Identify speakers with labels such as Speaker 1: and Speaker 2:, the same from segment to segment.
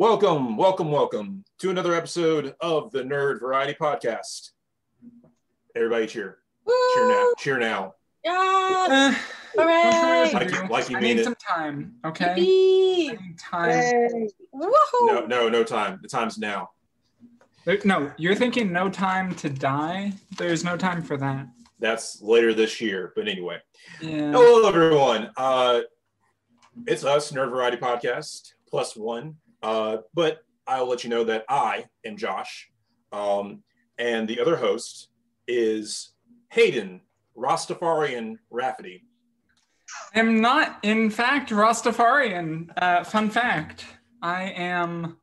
Speaker 1: Welcome to another episode of the Nerd Variety Podcast. Everybody cheer.
Speaker 2: Woo!
Speaker 1: Cheer now.
Speaker 2: Yes! Hooray!
Speaker 1: Like you
Speaker 3: I
Speaker 1: mean
Speaker 3: need
Speaker 1: it.
Speaker 3: some time, okay?
Speaker 2: Yippee!
Speaker 3: I need time.
Speaker 2: Yay! Woohoo!
Speaker 1: No time. The time's now.
Speaker 3: No, you're thinking no time to die? There's no time for that.
Speaker 1: That's later this year, but anyway.
Speaker 3: Yeah.
Speaker 1: Hello, everyone. It's us, Nerd Variety Podcast, +1. But I'll let you know that I am Josh, and the other host is Hayden Rastafarian Rafferty.
Speaker 3: I am not, in fact, Rastafarian. Fun fact, I am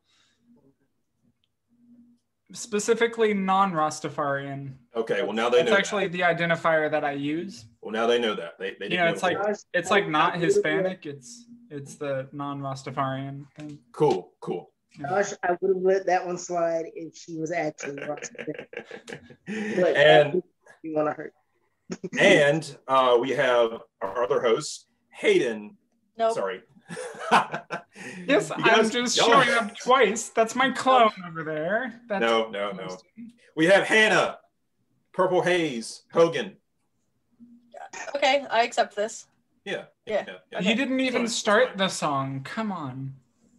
Speaker 3: specifically non-Rastafarian.
Speaker 1: Okay, well now they know.
Speaker 3: It's actually the identifier that I use.
Speaker 1: Well, now they know that. They didn't know
Speaker 3: it's like not Hispanic. It's the non-Rastafarian thing.
Speaker 1: Cool.
Speaker 4: Gosh, I would have let that one slide if she was actually Rastafarian. But
Speaker 1: And
Speaker 4: you want to hurt.
Speaker 1: and we have our other host, Hayden.
Speaker 2: Nope.
Speaker 1: Sorry.
Speaker 3: Yes, I'm just showing up twice. That's my clone over there.
Speaker 1: No. We have Hannah, Purple Haze, Hogan.
Speaker 2: Okay, I accept this.
Speaker 1: Yeah.
Speaker 2: Okay.
Speaker 3: You didn't even start the song. Come on.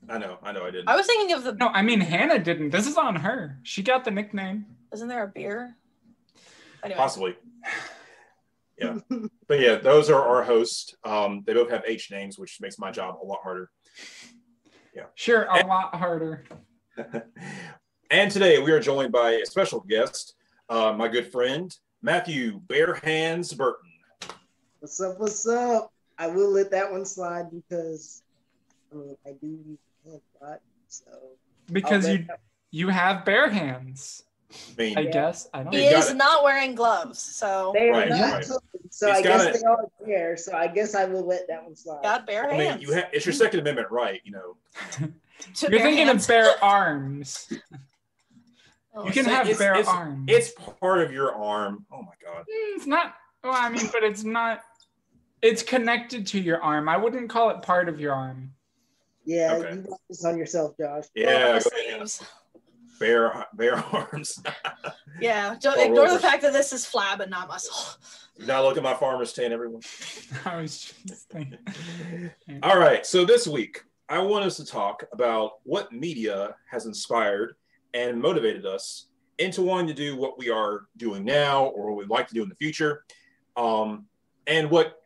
Speaker 1: I know, I didn't.
Speaker 2: I was thinking of the...
Speaker 3: No, I mean, Hannah didn't. This is on her. She got the nickname.
Speaker 2: Isn't there a beer? Anyway.
Speaker 1: Possibly. Yeah. But yeah, those are our hosts. They both have H names, which makes my job a lot harder. Yeah.
Speaker 3: Sure, a lot harder.
Speaker 1: And today we are joined by a special guest, my good friend, Matthew Bare Hands Burton.
Speaker 4: What's up? I will let that one slide because I do use hand a lot, so
Speaker 3: Because you have bare hands. I guess. I don't
Speaker 2: He
Speaker 3: know.
Speaker 2: is not wearing gloves, so...
Speaker 4: they are
Speaker 1: Right,
Speaker 4: not
Speaker 1: right.
Speaker 4: so
Speaker 1: He's
Speaker 4: I
Speaker 1: got
Speaker 4: guess they are there, so I guess I will let that one slide.
Speaker 2: Got bare
Speaker 1: I
Speaker 2: hands.
Speaker 1: mean, it's your Second Amendment right,
Speaker 2: To
Speaker 3: You're
Speaker 2: bare
Speaker 3: thinking
Speaker 2: hands.
Speaker 3: of bare arms.
Speaker 2: Oh,
Speaker 3: You can have bare arms.
Speaker 1: It's part of your arm. Oh my God.
Speaker 3: It's not. Well, I mean, but it's not. It's connected to your arm. I wouldn't call it part of your arm.
Speaker 4: Yeah,
Speaker 1: Okay.
Speaker 4: you got this on yourself, Josh.
Speaker 1: Yeah,
Speaker 2: the
Speaker 1: go ahead.
Speaker 2: sleeves.
Speaker 1: Bare arms.
Speaker 2: Yeah, don't
Speaker 1: Well,
Speaker 2: ignore the
Speaker 1: Rovers.
Speaker 2: fact that this is flab and not muscle.
Speaker 1: Now look at my farmer's tan, everyone.
Speaker 3: I was just thinking.
Speaker 1: All right, so this week I want us to talk about what media has inspired and motivated us into wanting to do what we are doing now or what we'd like to do in the future, and what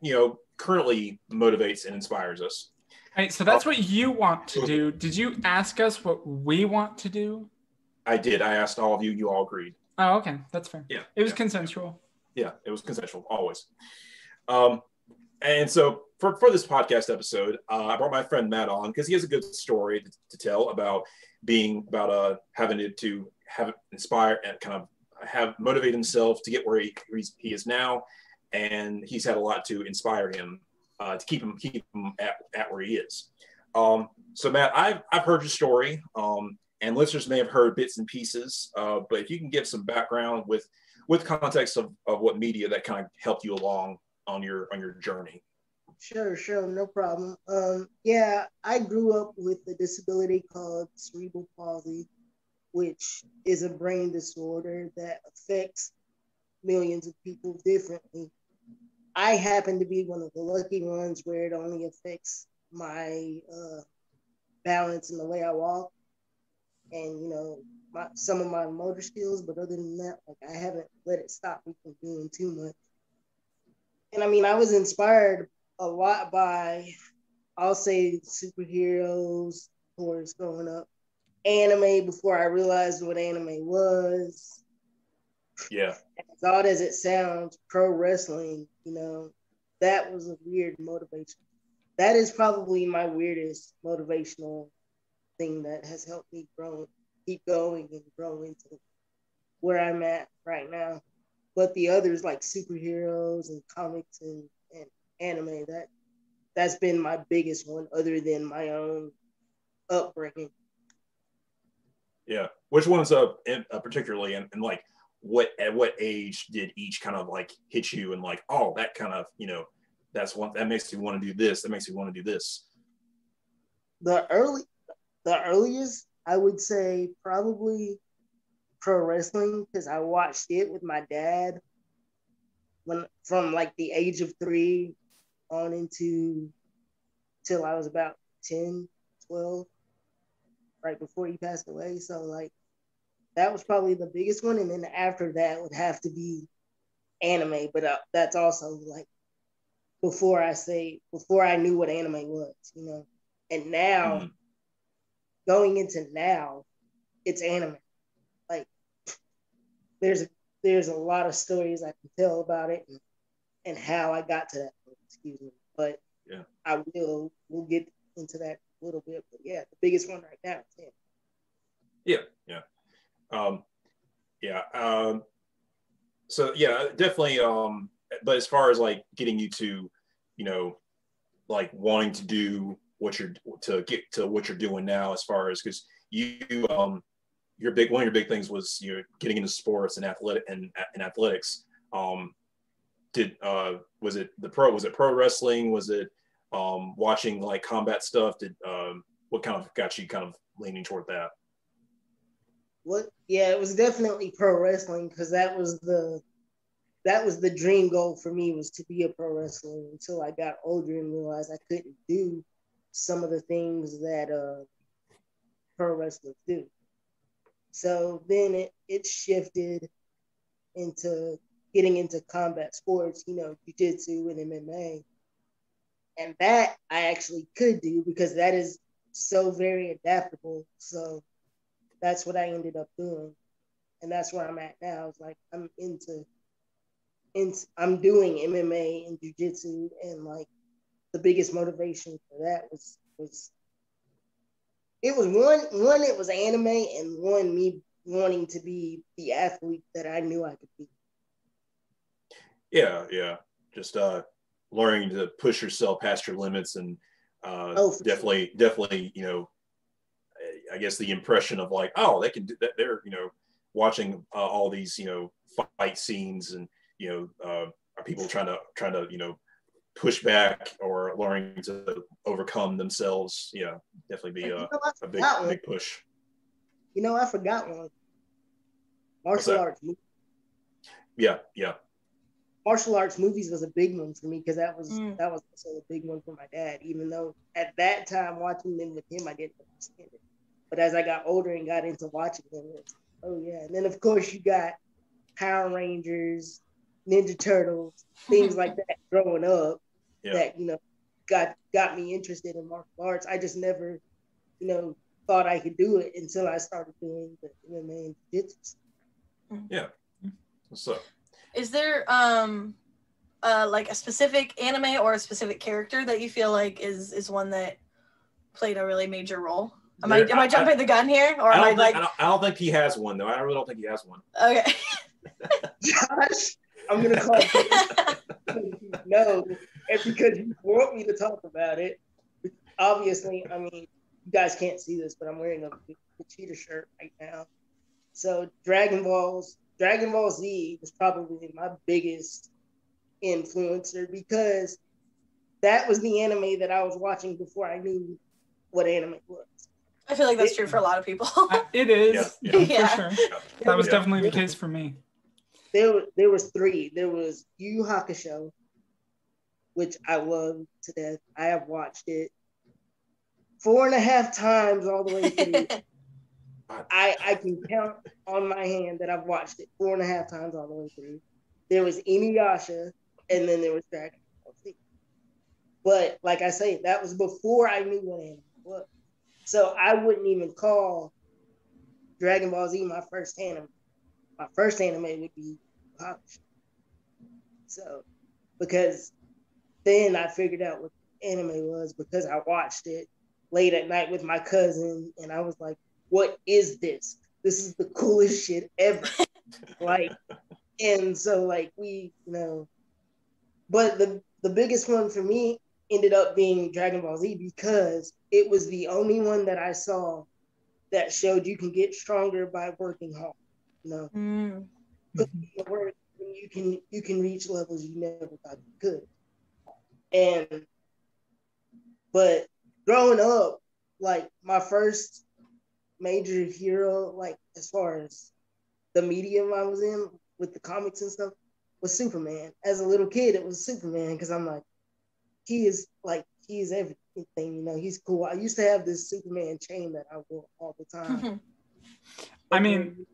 Speaker 1: currently motivates and inspires us.
Speaker 3: All right, so that's what you want to do. Did you ask us what we want to do?
Speaker 1: I did. I asked all of you. You all agreed.
Speaker 3: Oh, okay, that's fair.
Speaker 1: Yeah,
Speaker 3: It was
Speaker 1: yeah.
Speaker 3: consensual.
Speaker 1: Yeah, it was consensual, always. And so for this podcast episode, I brought my friend Matt on because he has a good story to tell about having to have inspire and kind of have motivate himself to get where he is now, and he's had a lot to inspire him to keep him at where he is. So Matt, I've heard your story, and listeners may have heard bits and pieces, but if you can give some background with context of what media that kind of helped you along on your journey.
Speaker 4: Sure, no problem. Yeah, I grew up with a disability called cerebral palsy, which is a brain disorder that affects millions of people differently. I happen to be one of the lucky ones where it only affects my balance and the way I walk, and some of my motor skills. But other than that, I haven't let it stop me from doing too much. And I mean, I was inspired a lot by, I'll say, superheroes, of course, growing up. Anime before I realized what anime was.
Speaker 1: Yeah.
Speaker 4: As odd as it sounds, pro wrestling, that was a weird motivation. That is probably my weirdest motivational thing that has helped me keep going and grow into where I'm at right now. But the others, like superheroes and comics and anime, that's been my biggest one, other than my own upbringing.
Speaker 1: Yeah. Which ones particularly, and like at what age did each kind of like hit you and like, oh, that kind of, that's one that makes me want to do this. That makes me want to do this.
Speaker 4: The earliest I would say probably pro wrestling because I watched it with my dad when from like the age of 3 on into till I was about 10, 12, right before he passed away. So like that was probably the biggest one, and then after that would have to be anime. But that's also like before I knew what anime was, you know. And now, going into now, it's anime. Like there's a lot of stories I can tell about it and how I got to that point, excuse me. But
Speaker 1: yeah,
Speaker 4: we'll get into that a little bit. But yeah, the biggest one right now is anime.
Speaker 1: So yeah, definitely. But as far as like getting you to, you know, like wanting to do what you're doing now, as far as because your big one of your big things was getting into sports and athletics. Was it pro wrestling? Was it watching like combat stuff? What kind of got you kind of leaning toward that?
Speaker 4: Yeah, it was definitely pro wrestling because that was the dream goal for me, was to be a pro wrestler, until I got older and realized I couldn't do some of the things that pro wrestlers do. So then it shifted into getting into combat sports, jiu-jitsu and MMA. And that I actually could do because that is so very adaptable. So that's what I ended up doing. And that's where I'm at now. It's like I'm doing MMA and jiu-jitsu, and like the biggest motivation for that was it was anime, and one, me wanting to be the athlete that I knew I could be.
Speaker 1: Yeah. Just learning to push yourself past your limits, and definitely, I guess the impression of like, oh, they can do that. They're, watching all these, fight scenes, and, are people trying to, push back or learning to overcome themselves. Yeah, definitely be a big push.
Speaker 4: I forgot one. Martial arts.
Speaker 1: Yeah.
Speaker 4: Martial arts movies was a big one for me because that was also a big one for my dad. Even though at that time watching them with him, I didn't understand it. But as I got older and got into watching them, it's, oh yeah. And then of course you got Power Rangers, Ninja Turtles, things like that growing up.
Speaker 1: Yeah.
Speaker 4: That got me interested in martial arts. I just never, thought I could do it until I started doing the MMA and jiu-jitsu.
Speaker 1: Yeah. What's up?
Speaker 2: Is there like a specific anime or a specific character that you feel like is one that played a really major role? Am I jumping the gun here, or
Speaker 1: I don't think he has one though. I really don't think he has one.
Speaker 2: Okay.
Speaker 4: Josh, I'm gonna call no, and because you want me to talk about it. Obviously, I mean, you guys can't see this, but I'm wearing a cheetah shirt right now. So Dragon Ball Z was probably my biggest influencer because that was the anime that I was watching before I knew what anime was.
Speaker 2: I feel like that's true for a lot of people.
Speaker 3: It is,
Speaker 2: Yeah.
Speaker 3: for sure. That was definitely the case for me.
Speaker 4: There was 3. There was Yu Yu Hakusho, which I love to death. I have watched it 4.5 times all the way through. I can count on my hand that I've watched it 4.5 times all the way through. There was Inuyasha, and then there was Dragon Ball Z. But like I say, that was before I knew what anime was. So I wouldn't even call Dragon Ball Z my first anime. My first anime would be Hakusho. So, because then I figured out what anime was because I watched it late at night with my cousin, and I was like, what is this? This is the coolest shit ever. And so we, but the biggest one for me ended up being Dragon Ball Z because it was the only one that I saw that showed you can get stronger by working hard. You can reach levels you never thought you could. But growing up, like my first major hero, like as far as the medium I was in with the comics and stuff, was Superman. As a little kid, it was Superman because I'm like, he is everything, you know, he's cool. I used to have this Superman chain that I wore all the time.
Speaker 3: I mean,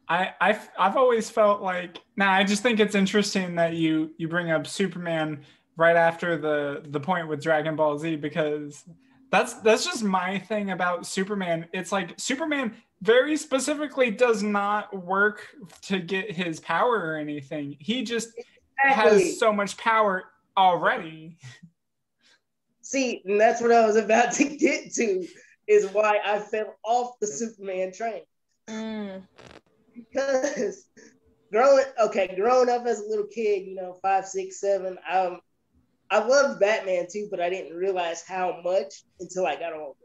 Speaker 3: I've always felt like, I just think it's interesting that you bring up Superman right after the point with Dragon Ball Z, because that's just my thing about Superman. It's like Superman very specifically does not work to get his power or anything. He just has so much power already.
Speaker 4: See, and that's what I was about to get to, is why I fell off the Superman train. Because growing up as a little kid, you know, 5, 6, 7, I loved Batman too, but I didn't realize how much until I got older.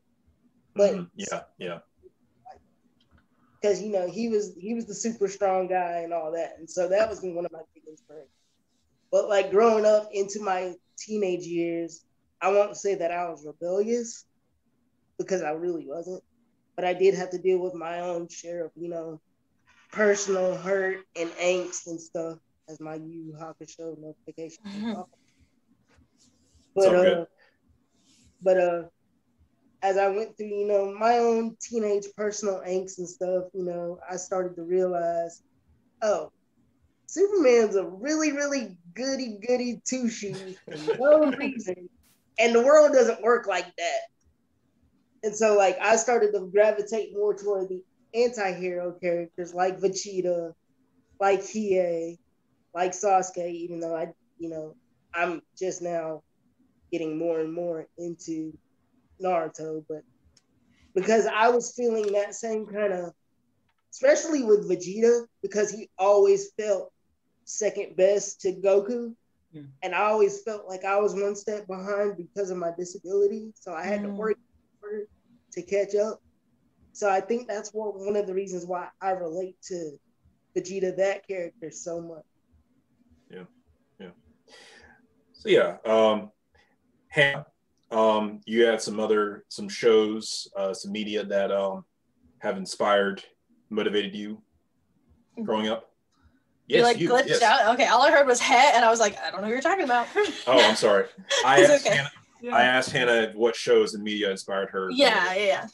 Speaker 4: But
Speaker 1: yeah.
Speaker 4: Because you know he was the super strong guy and all that, and so that was one of my big inspirations. But like growing up into my teenage years, I won't say that I was rebellious, because I really wasn't. But I did have to deal with my own share of, you know, personal hurt and angst and stuff, as my Yu Yu Hakusho notification. But as I went through, you know, my own teenage personal angst and stuff, you know, I started to realize, oh, Superman's a really, really goody two-shoes for no reason, and the world doesn't work like that. And so, like, I started to gravitate more toward the anti-hero characters like Vegeta, like Hiei, like Sasuke, even though I'm just now getting more and more into Naruto, but because I was feeling that same kind of, especially with Vegeta, because he always felt second best to Goku. And I always felt like I was one step behind because of my disability. So I had to work harder to catch up. So I think that's one of the reasons why I relate to Vegeta, that character, so much.
Speaker 1: So Hannah, you had some shows, some media that have inspired, motivated you growing up?
Speaker 2: Yes, you glitched out. Okay, all I heard was "heh," and I was like, I don't know who you're talking about.
Speaker 1: Oh, I'm sorry. I asked Hannah what shows and media inspired her.
Speaker 2: Yeah.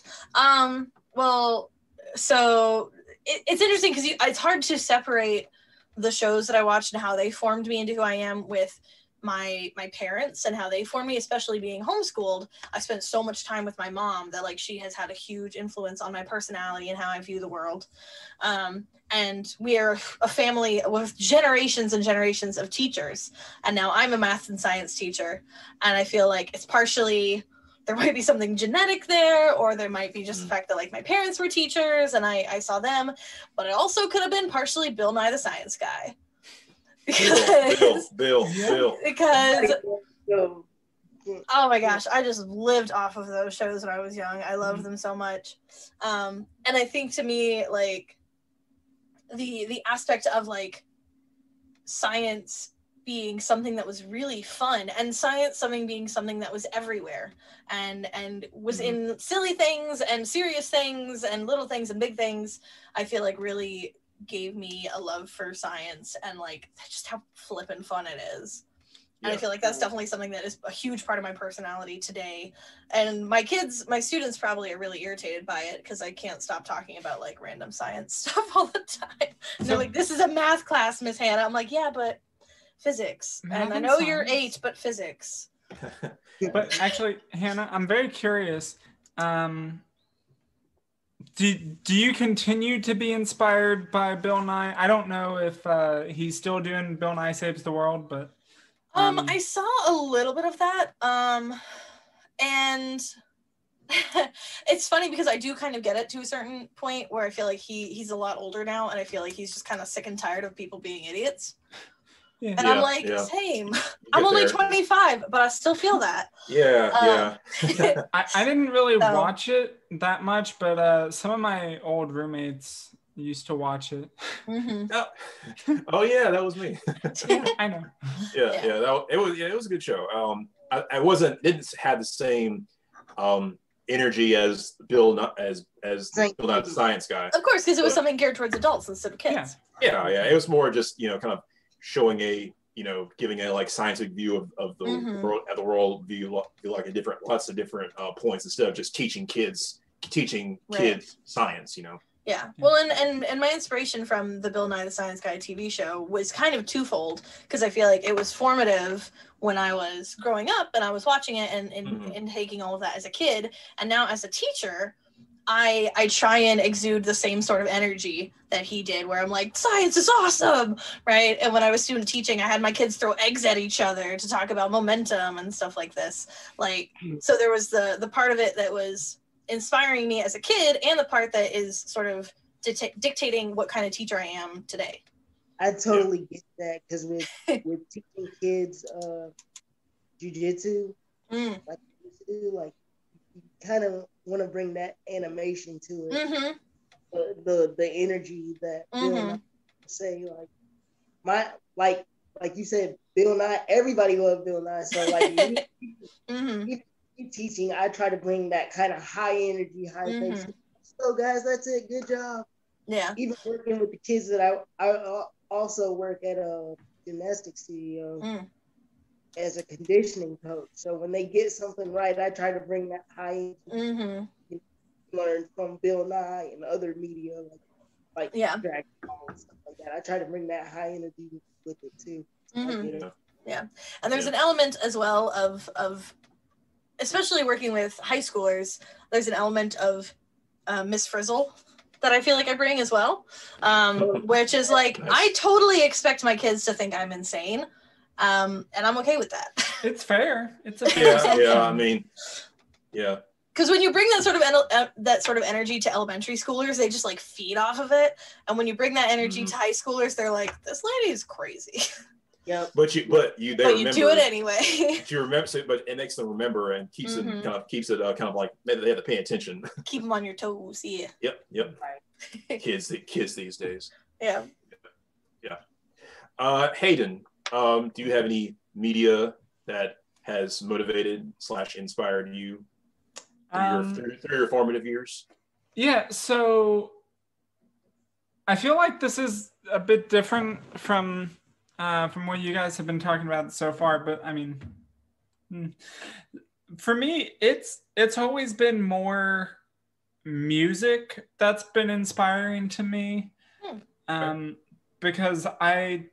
Speaker 2: Well, so it's interesting because it's hard to separate the shows that I watched and how they formed me into who I am with my parents and how they formed me, especially being homeschooled. I spent so much time with my mom that like she has had a huge influence on my personality and how I view the world. And we are a family with generations and generations of teachers. And now I'm a math and science teacher. And I feel like it's partially, there might be something genetic there, or there might be just the fact that like my parents were teachers and I saw them, but it also could have been partially Bill Nye the Science Guy.
Speaker 1: Bill.
Speaker 2: Because, oh my gosh, I just lived off of those shows when I was young. I loved them so much. And I think to me, like, the aspect of like science being something that was really fun, and science being something that was everywhere and was in silly things and serious things and little things and big things, I feel like really gave me a love for science and like just how flippin' fun it is. And I feel like that's definitely something that is a huge part of my personality today. And my students probably are really irritated by it because I can't stop talking about like random science stuff all the time. And they're like, this is a math class, Miss Hannah. I'm like, yeah, but physics. And I know you're 8, but physics.
Speaker 3: But actually, Hannah, I'm very curious. Do you continue to be inspired by Bill Nye? I don't know if he's still doing Bill Nye Saves the World, but
Speaker 2: I saw a little bit of that. And it's funny because I do kind of get it to a certain point where I feel like he's a lot older now, and I feel like he's just kind of sick and tired of people being idiots. Yeah. And I'm like, same. I'm only 25, but I still feel that.
Speaker 1: Yeah.
Speaker 3: I didn't really watch it that much, but some of my old roommates used to watch it.
Speaker 1: Oh yeah, that was me.
Speaker 3: Yeah, I know.
Speaker 1: It was a good show. I didn't have the same energy as Bill, not as Bill, not the science guy.
Speaker 2: Of course, because it was something geared towards adults instead of kids.
Speaker 1: Yeah. It was more just, kind of showing giving a like scientific view of the world, at the world view, like lots of different points, instead of just teaching kids science.
Speaker 2: Yeah. Well, and my inspiration from the Bill Nye the Science Guy TV show was kind of twofold, because I feel like it was formative when I was growing up and I was watching it and taking all of that as a kid. And now as a teacher, I try and exude the same sort of energy that he did, where I'm like, science is awesome, right? And when I was student teaching, I had my kids throw eggs at each other to talk about momentum and stuff like this. Like, so there was the part of it that was inspiring me as a kid, and the part that is sort of dictating what kind of teacher I am today.
Speaker 4: I totally get that, because with teaching kids jujitsu, like you kind of want to bring that animation to it, the energy that Bill Nye say, like you said, Bill Nye. Everybody loves Bill Nye, so like. Teaching, I try to bring that kind of high energy, high pace. So guys, that's it. Good job.
Speaker 2: Yeah.
Speaker 4: Even working with the kids that I also work at a gymnastics studio as a conditioning coach. So when they get something right, I try to bring that high energy learned from Bill Nye and other media like Dragon Ball and stuff like that. I try to bring that high energy with it too.
Speaker 2: Yeah. And there's an element as well of especially working with high schoolers, there's an element of Miss Frizzle that I feel like I bring as well, which is like, I totally expect my kids to think I'm insane, and I'm okay with that.
Speaker 3: It's fair. It's a fair assumption.
Speaker 1: Yeah, I mean, yeah.
Speaker 2: Because when you bring that sort of energy to elementary schoolers, they just like feed off of it, and when you bring that energy to high schoolers, they're like, "This lady is crazy."
Speaker 4: Yeah,
Speaker 1: but you remember,
Speaker 2: do it anyway.
Speaker 1: You remember, but it makes them remember and keeps it kind of like they have to pay attention.
Speaker 2: Keep them on your toes. Yeah.
Speaker 1: Yep. Kids these days.
Speaker 2: Yeah.
Speaker 1: Hayden, do you have any media that has motivated / inspired you through your formative years?
Speaker 3: Yeah. So I feel like this is a bit different from what you guys have been talking about so far, but I mean, for me, it's always been more music that's been inspiring to me, because I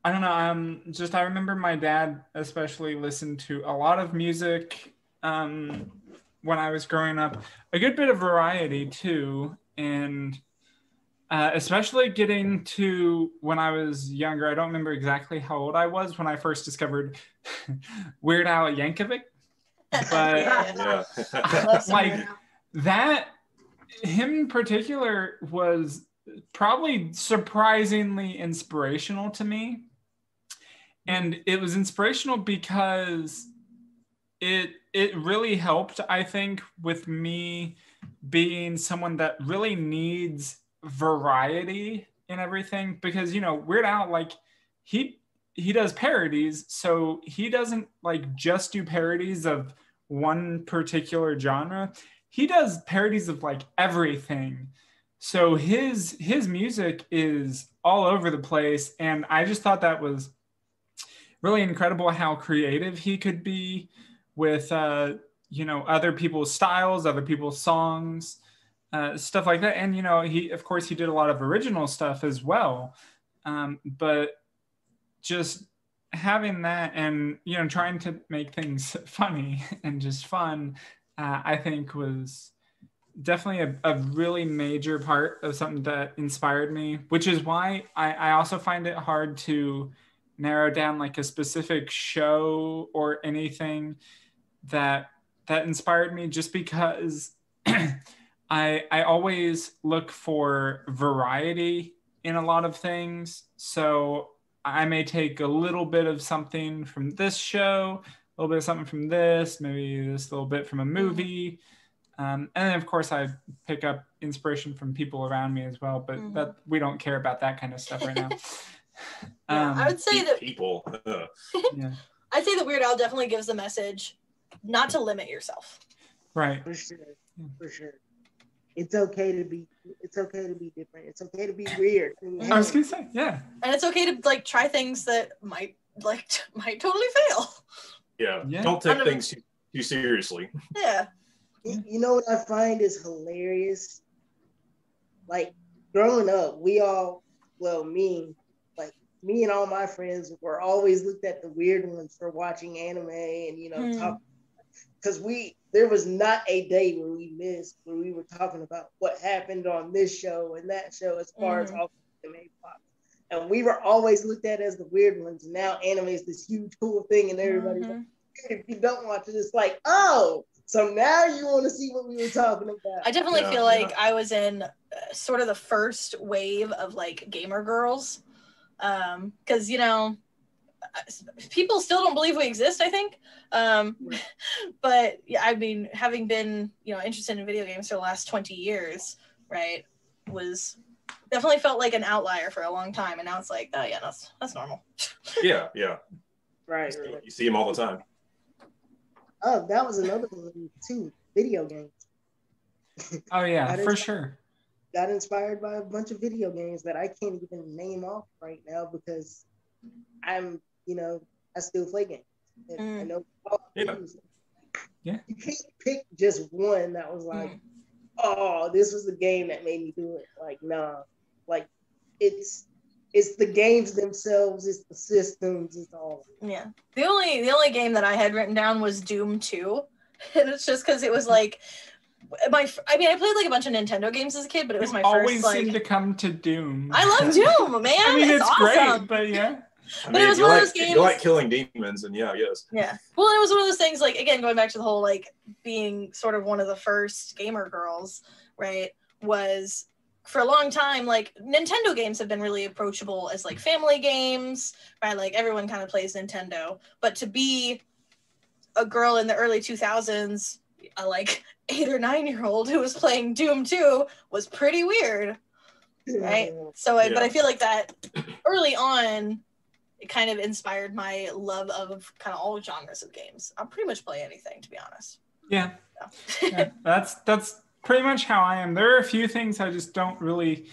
Speaker 3: don't know, I remember my dad especially listened to a lot of music when I was growing up, a good bit of variety too, and especially getting to when I was younger. I don't remember exactly how old I was when I first discovered Weird Al Yankovic, but like that, him in particular was probably surprisingly inspirational to me. And it was inspirational because it really helped, I think, with me being someone that really needs variety in everything, because Weird Al, like he does parodies, so he doesn't like just do parodies of one particular genre. He does parodies of like everything, so his music is all over the place, and I just thought that was really incredible how creative he could be with other people's styles, other people's songs, stuff like that. And he did a lot of original stuff as well, but just having that and trying to make things funny and just fun, I think was definitely a really major part of something that inspired me, which is why I also find it hard to narrow down like a specific show or anything that inspired me, just because I always look for variety in a lot of things. So I may take a little bit of something from this show, a little bit of something from this, maybe this little bit from a movie. And then of course I pick up inspiration from people around me as well, but that we don't care about that kind of stuff right now.
Speaker 2: I would say that
Speaker 1: people.
Speaker 2: I'd say that Weird Al definitely gives the message not to limit yourself.
Speaker 3: Right.
Speaker 4: For sure. For sure. It's okay to be different. It's okay to be weird.
Speaker 3: I was gonna say, yeah.
Speaker 2: And it's okay to like try things that might totally fail.
Speaker 1: Yeah. Don't take things too seriously.
Speaker 2: Yeah.
Speaker 4: You know what I find is hilarious? Like growing up, me and all my friends were always looked at the weird ones for watching anime and talk, because there was not a day where we missed where we were talking about what happened on this show and that show as far as all anime pop. And we were always looked at as the weird ones. And now anime is this huge cool thing, and everybody's like, if you don't watch it, it's like, oh, so now you want to see what we were talking about.
Speaker 2: I definitely feel like I was in sort of the first wave of like gamer girls, because people still don't believe we exist, I think. But yeah, I mean, having been interested in video games for the last 20 years, right, was definitely felt like an outlier for a long time, and now it's like, oh yeah, that's normal.
Speaker 1: Yeah.
Speaker 4: Right.
Speaker 1: You see them all the time.
Speaker 4: Oh, that was another one too. Video games.
Speaker 3: Oh yeah, for sure.
Speaker 4: Got inspired by a bunch of video games that I can't even name off right now because I still play games. And I know
Speaker 3: Yeah.
Speaker 4: You can't pick just one that was like, oh, this was the game that made me do it. Like, nah. Like it's the games themselves, it's the systems, it's all.
Speaker 2: Yeah. The only game that I had written down was Doom 2. And it's just because it was like I played like a bunch of Nintendo games as a kid, but it was my
Speaker 3: always
Speaker 2: first
Speaker 3: seem to come to Doom.
Speaker 2: I love Doom, man.
Speaker 3: I mean, it's
Speaker 2: awesome.
Speaker 3: Great, but yeah.
Speaker 2: But it was one of those games.
Speaker 1: You like killing demons, and yes.
Speaker 2: Yeah. Well, it was one of those things, like, again, going back to the whole, like, being sort of one of the first gamer girls, right, was, for a long time, like, Nintendo games have been really approachable as, like, family games, right? Like, everyone kind of plays Nintendo. But to be a girl in the early 2000s, a, like, 8 or 9-year-old who was playing Doom 2 was pretty weird, right? So, but I feel like that early on, it kind of inspired my love of kind of all genres of games. I'll pretty much play anything, to be honest.
Speaker 3: Yeah. Yeah. That's pretty much how I am. There are a few things I just don't really,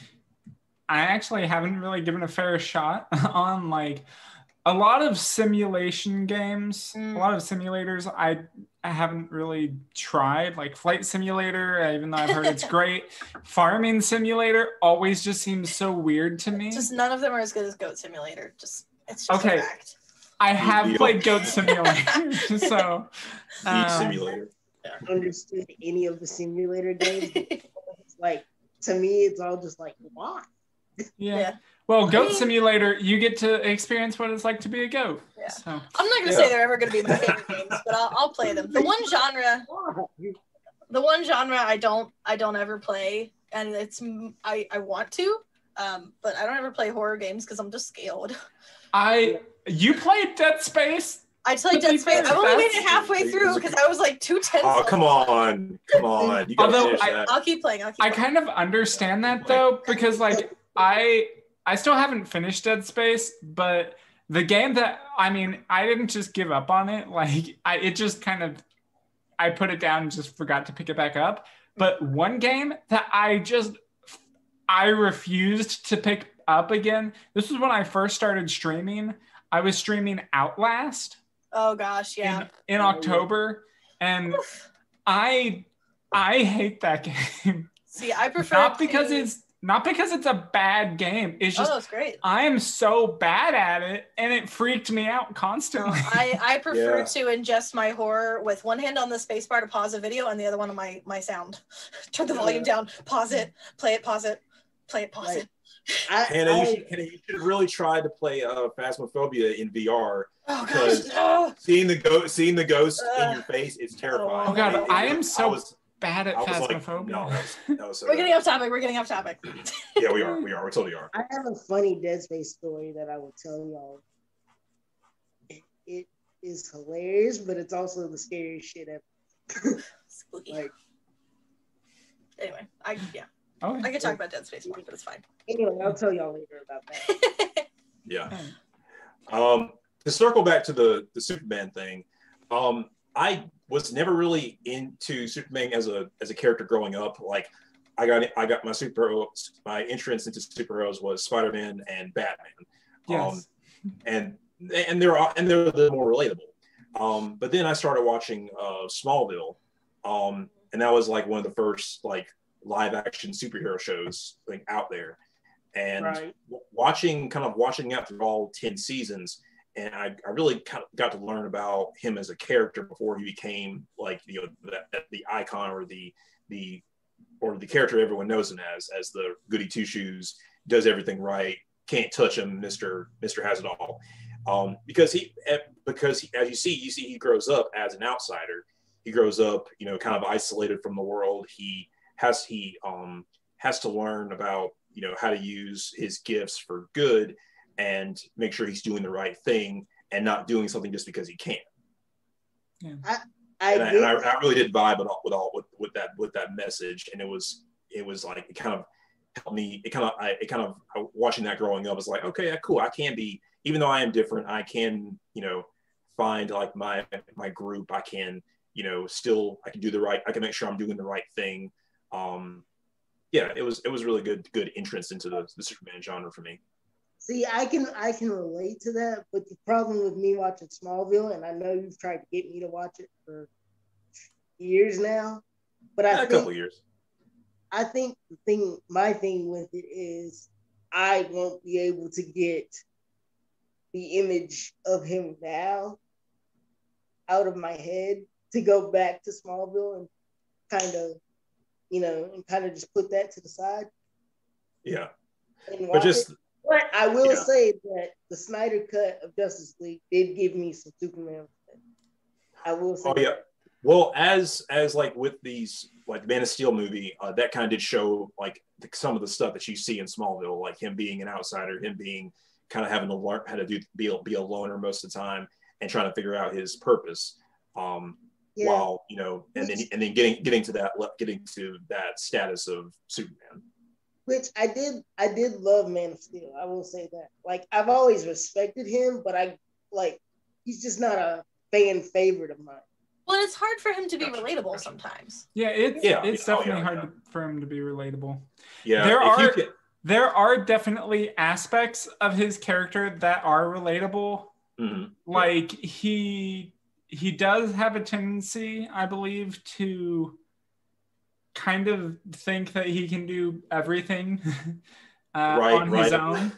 Speaker 3: I actually haven't really given a fair shot on, like a lot of simulation games, a lot of simulators I haven't really tried, like Flight Simulator, even though I've heard it's great. Farming Simulator always just seems so weird to me.
Speaker 2: Just none of them are as good as Goat Simulator. It's just
Speaker 3: okay.
Speaker 2: a fact.
Speaker 3: I have played Goat Simulator, so
Speaker 1: Simulator.
Speaker 4: I don't understand any of the simulator games. It's like, to me, it's all just like, why?
Speaker 3: Yeah. Well, Goat Simulator, you get to experience what it's like to be a goat.
Speaker 2: Yeah.
Speaker 3: So.
Speaker 2: I'm not gonna say they're ever gonna be my favorite games, but I'll play them. The one genre I don't ever play, and it's I want to, but I don't ever play horror games because I'm just scared.
Speaker 3: You played Dead Space?
Speaker 2: I played Dead Space. I've only made it halfway through because I was like 2 tenths.
Speaker 1: Oh, come on. You
Speaker 3: Although
Speaker 2: I'll keep playing.
Speaker 3: I kind of understand that though, because like I still haven't finished Dead Space, but the game that, I didn't just give up on it. Like it just kind of, I put it down and just forgot to pick it back up. But one game that I refused to pick up again. This was when I first started streaming. I was streaming Outlast.
Speaker 2: Oh gosh, yeah.
Speaker 3: In October, and I hate that game.
Speaker 2: See, I prefer
Speaker 3: not because it's a bad game. It's just
Speaker 2: it's great.
Speaker 3: I am so bad at it, and it freaked me out constantly.
Speaker 2: No, I prefer to ingest my horror with one hand on the spacebar to pause a video, and the other one on my sound. Turn the volume down, pause it, play it, pause it, play it, pause it.
Speaker 1: Hannah, you should really try to play Phasmophobia in VR.
Speaker 2: Oh gosh,
Speaker 1: no. Seeing the ghost in your face, it's terrifying.
Speaker 3: Oh god, I am so bad at Phasmophobia.
Speaker 1: Like, no, so
Speaker 2: we're getting off topic.
Speaker 1: Yeah, we are. We totally are.
Speaker 4: I have a funny Dead Space story that I will tell y'all. It is hilarious, but it's also the scariest shit ever.
Speaker 2: Spooky.
Speaker 4: Like,
Speaker 2: anyway, I could talk about Dead Space more, but it's fine.
Speaker 4: Anyway, I'll tell y'all later about that.
Speaker 1: Yeah. To circle back to the Superman thing, I was never really into Superman as a character growing up. Like I got my entrance into superheroes was Spider-Man and Batman.
Speaker 3: Yes.
Speaker 1: And they're a little more relatable. But then I started watching Smallville, and that was like one of the first like live action superhero shows like out there. And watching that through all 10 seasons, and I really kind of got to learn about him as a character before he became like, you know, the icon or the character everyone knows him as the goody two shoes, does everything right, can't touch him, Mr. Has it all. Because as you see he grows up as an outsider. He grows up, you know, kind of isolated from the world. He has to learn about, you know, how to use his gifts for good and make sure he's doing the right thing and not doing something just because he can.
Speaker 3: Yeah.
Speaker 1: I really did vibe with that message, and it was like, it kind of helped me. Watching that growing up was like, okay, yeah, cool. I can be, even though I am different, I can, you know, find like my group. I can, you know, still I can do the right. I can make sure I'm doing the right thing. Yeah, it was really good entrance into the Superman genre for me.
Speaker 4: See, I can relate to that, but the problem with me watching Smallville, and I know you've tried to get me to watch it for years now, but
Speaker 1: a couple years.
Speaker 4: I think my thing with it is I won't be able to get the image of him now out of my head to go back to Smallville and kind of just put that to the side.
Speaker 1: Yeah.
Speaker 4: But I will say that the Snyder cut of Justice League did give me some Superman. I will say.
Speaker 1: Oh yeah. Well, as like with these like Man of Steel movie, that kind of did show like some of the stuff that you see in Smallville, like him being an outsider, him being kind of having to learn how to be a loner most of the time and trying to figure out his purpose. While, you know, and then getting to that status of Superman.
Speaker 4: Which I did love Man of Steel. I will say that. Like, I've always respected him, but he's just not a fan favorite of mine.
Speaker 2: Well, it's hard for him to be relatable sometimes.
Speaker 3: Yeah, it's definitely hard for him to be relatable.
Speaker 1: Yeah,
Speaker 3: there are definitely aspects of his character that are relatable.
Speaker 1: Mm-hmm.
Speaker 3: Like he does have a tendency, I believe, to kind of think that he can do everything on his own.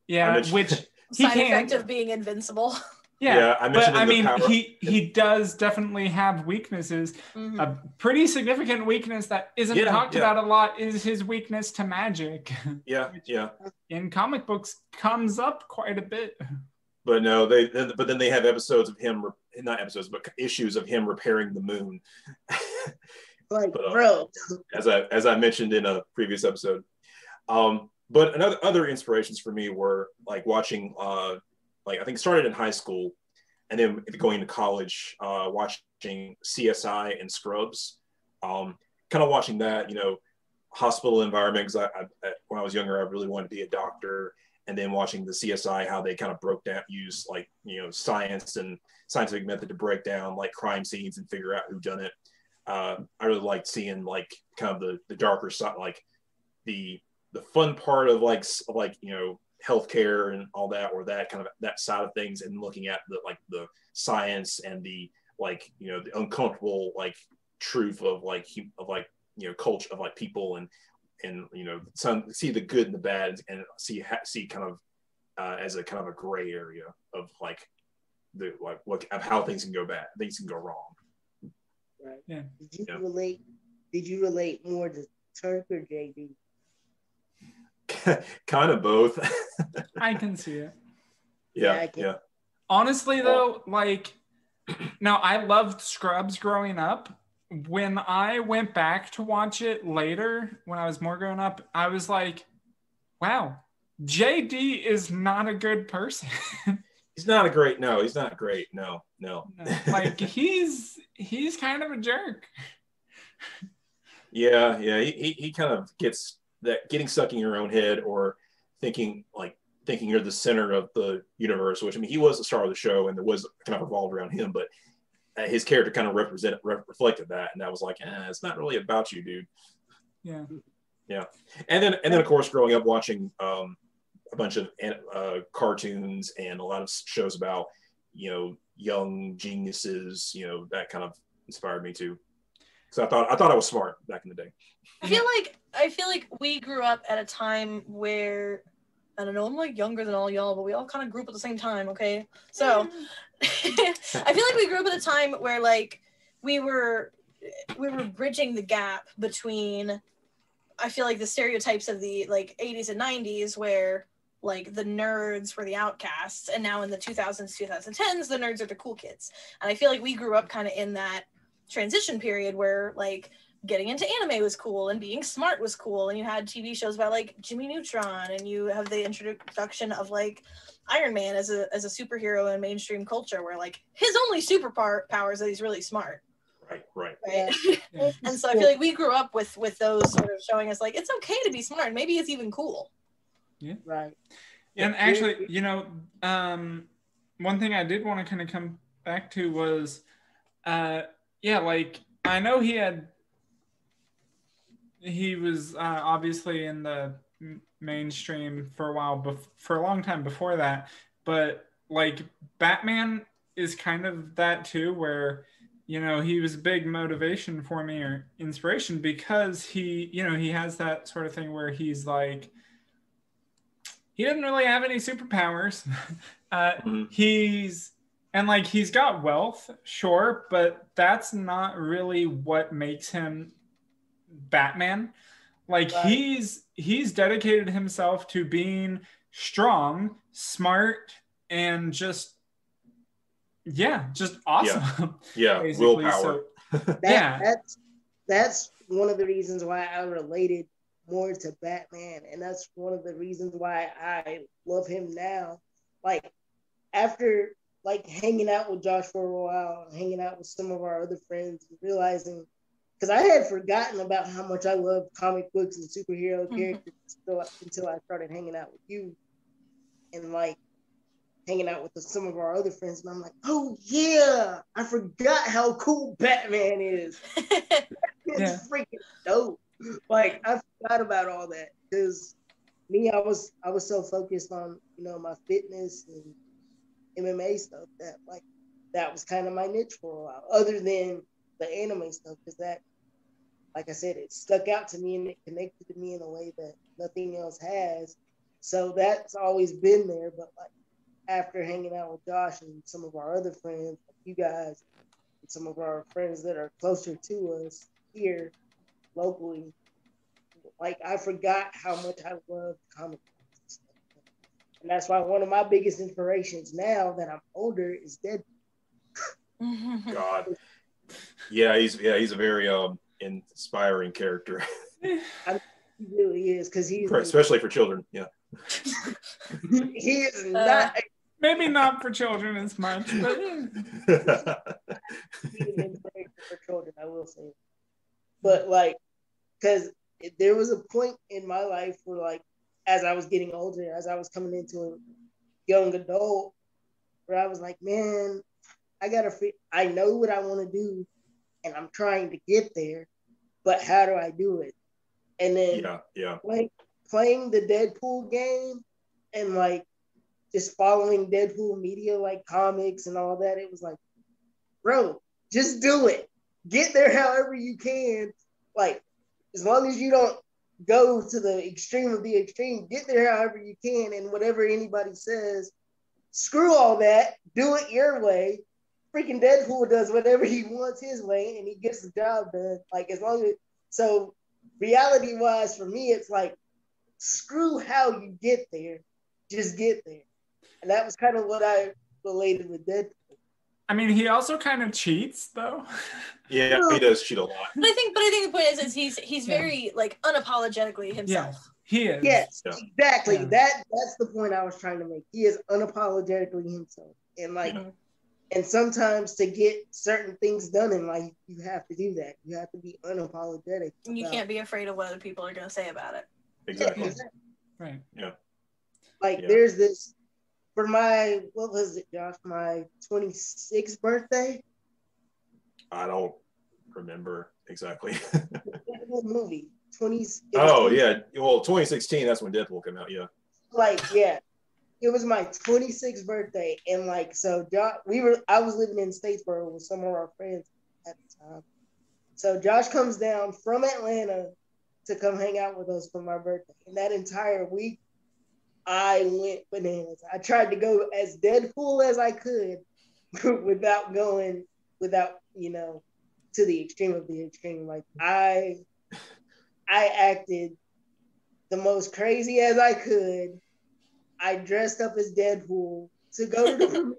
Speaker 3: Yeah, which
Speaker 2: side effect of being invincible.
Speaker 3: Yeah, he does definitely have weaknesses. Mm-hmm. A pretty significant weakness that isn't talked about a lot is his weakness to magic.
Speaker 1: Yeah,
Speaker 3: in comic books comes up quite a bit.
Speaker 1: But no, but then they have episodes of him, not episodes, but issues of him repairing the moon.
Speaker 4: Like, bro.
Speaker 1: As I mentioned in a previous episode. But other inspirations for me were like watching, like I think started in high school, and then going to college, watching CSI and Scrubs. Kind of watching that, you know, hospital environment, because when I was younger, I really wanted to be a doctor. And then watching the CSI, how they kind of broke down, use like, you know, science and scientific method to break down like crime scenes and figure out who done it. I really liked seeing like kind of the darker side, like the fun part of like you know, healthcare and all that, or that kind of that side of things, and looking at the science and the, like, you know, the uncomfortable like truth of you know, culture of like people, and you know, see the good and the bad, and see kind of as a kind of a gray area of like of how things can go bad, things can go wrong.
Speaker 4: Right. Yeah. Did you relate more to Turk or JD?
Speaker 1: Kind of both.
Speaker 3: I can see it.
Speaker 1: Yeah.
Speaker 3: Honestly though, like, now I loved Scrubs growing up. When I went back to watch it later, when I was more grown up, I was like, wow, JD is not a good person.
Speaker 1: He's not great. No.
Speaker 3: Like, he's kind of a jerk.
Speaker 1: Yeah. He kind of gets that, getting stuck in your own head, or thinking you're the center of the universe, which, I mean, he was the star of the show and it was kind of revolved around him, but his character kind of reflected that, and that was like, it's not really about you, dude. Yeah. And then of course, growing up watching a bunch of cartoons and a lot of shows about, young geniuses, that kind of inspired me too. So I thought I was smart back in the day.
Speaker 2: I feel like we grew up at a time where, I don't know, I'm like younger than all y'all, but we all kind of grew up at the same time, okay? So I feel like we grew up at a time where like we were bridging the gap between, I feel like, the stereotypes of the like 80s and 90s where like the nerds were the outcasts, and now in the 2000s, 2010s, the nerds are the cool kids. And I feel like we grew up kind of in that transition period where like getting into anime was cool and being smart was cool, and you had TV shows about like Jimmy Neutron, and you have the introduction of like Iron Man as a superhero in mainstream culture, where like his only superpower is that he's really smart.
Speaker 1: Right.
Speaker 2: Yeah. And so I feel like we grew up with those sort of showing us like it's okay to be smart. Maybe it's even cool.
Speaker 3: Yeah.
Speaker 4: Right.
Speaker 3: And actually, one thing I did want to kind of come back to was, like I know he was obviously in the mainstream for a while, for a long time before that, but like Batman is kind of that too, where he was a big motivation for me, or inspiration, because he has that sort of thing where he's like, he doesn't really have any superpowers. He's got wealth, sure, but that's not really what makes him Batman. Like, right. He's dedicated himself to being strong, smart, and just awesome.
Speaker 1: Yeah, willpower.
Speaker 3: So,
Speaker 4: that's one of the reasons why I related more to Batman, and that's one of the reasons why I love him now. Like, after like hanging out with Josh for a while, hanging out with some of our other friends, realizing, because I had forgotten about how much I loved comic books and superhero characters until I started hanging out with you, and like hanging out with some of our other friends, and I'm like, oh yeah, I forgot how cool Batman is. It's freaking dope. Like, I forgot about all that, because me, I was so focused on my fitness and MMA stuff that was kind of my niche for a while, other than the anime stuff, because that, like I said, it stuck out to me and it connected to me in a way that nothing else has. So that's always been there. But like, after hanging out with Josh and some of our other friends, like you guys, and some of our friends that are closer to us here locally, like, I forgot how much I love comic books. And that's why one of my biggest inspirations now that I'm older is Deadpool.
Speaker 1: God. Yeah, he's a very inspiring character.
Speaker 4: He really is, because he's
Speaker 1: especially for children. Yeah.
Speaker 4: He is not.
Speaker 3: Maybe not for children as much, but
Speaker 4: he's an inspiration for children, I will say. But like, because there was a point in my life where, like, as I was getting older, as I was coming into a young adult, where I was like, man, I know what I want to do, and I'm trying to get there, but how do I do it? And then playing the Deadpool game and like just following Deadpool media, like comics and all that, it was like, bro, just do it. Get there however you can. Like, as long as you don't go to the extreme of the extreme, get there however you can, and whatever anybody says, screw all that, do it your way. Freaking Deadpool does whatever he wants his way, and he gets the job done. Like, as long as, so reality-wise, for me, it's like, screw how you get there, just get there. And that was kind of what I related with Deadpool.
Speaker 3: I mean, he also kind of cheats, though.
Speaker 1: Yeah, he does cheat a lot.
Speaker 2: But I think the point is he's very like unapologetically himself.
Speaker 3: Yeah, he is.
Speaker 4: Yes, exactly. Yeah. That's the point I was trying to make. He is unapologetically himself, and like, and sometimes to get certain things done in life, you have to do that. You have to be unapologetic.
Speaker 2: You can't be afraid of what other people are going to say about it.
Speaker 1: Exactly.
Speaker 4: Yeah, exactly.
Speaker 3: Right.
Speaker 1: Yeah.
Speaker 4: Like, there's this. For my, what was it, Josh? My 26th birthday,
Speaker 1: I don't remember exactly.
Speaker 4: Deadpool movie. 20.
Speaker 1: Oh yeah, well, 2016. That's when Deadpool came out. Yeah.
Speaker 4: Like yeah, it was my 26th birthday, and like so, I was living in Statesboro with some of our friends at the time. So Josh comes down from Atlanta to come hang out with us for my birthday, and that entire week, I went bananas. I tried to go as Deadpool as I could, without to the extreme of the extreme. Like I acted the most crazy as I could. I dressed up as Deadpool to go to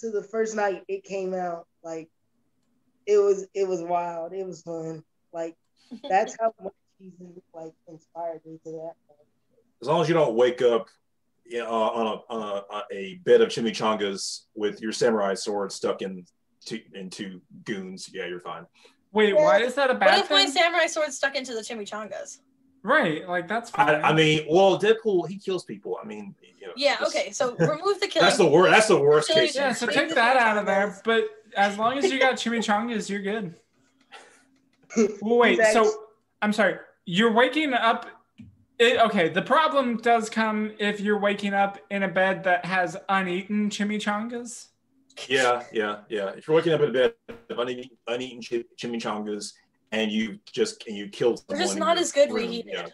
Speaker 4: the first night it came out. Like it was wild. It was fun. Like that's how much he's like inspired me to that.
Speaker 1: As long as you don't wake up on a bed of chimichangas with your samurai sword stuck into goons, yeah, you're fine.
Speaker 3: Wait, why is that a bad
Speaker 2: thing? What if my samurai sword stuck into the chimichangas?
Speaker 3: Right, like that's fine.
Speaker 1: I mean, well, Deadpool, he kills people. I mean,
Speaker 2: yeah, okay, so remove the killing.
Speaker 1: That's the worst case.
Speaker 3: Yeah, so take that out of there. But as long as you got chimichangas, you're good. Well, wait, so I'm sorry, you're waking up. Okay, the problem does come if you're waking up in a bed that has uneaten chimichangas.
Speaker 1: Yeah. If you're waking up in a bed of uneaten chimichangas and you killed someone,
Speaker 2: they're just not as good reheated.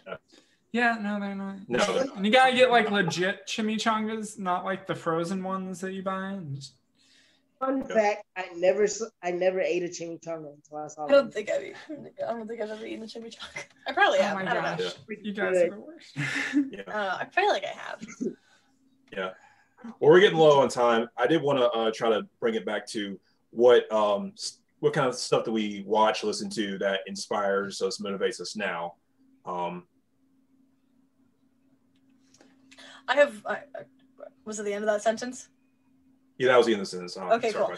Speaker 3: Yeah, no, they're not.
Speaker 1: No,
Speaker 3: and you gotta get like legit chimichangas, not like the frozen ones that you buy.
Speaker 4: Fun fact: I never ate a chimichanga until I saw.
Speaker 2: I don't think I've ever eaten a chimichanga. I probably have.
Speaker 3: Oh my
Speaker 2: I don't
Speaker 3: gosh,
Speaker 2: know.
Speaker 3: you guys are the worst.
Speaker 2: I feel like I have.
Speaker 1: Yeah. Well, we're getting low on time. I did want to try to bring it back to what kind of stuff that we watch, listen to that inspires us, motivates us now.
Speaker 2: Was it the end of that sentence?
Speaker 1: Yeah, that was the end of the sentence.
Speaker 2: Okay, cool.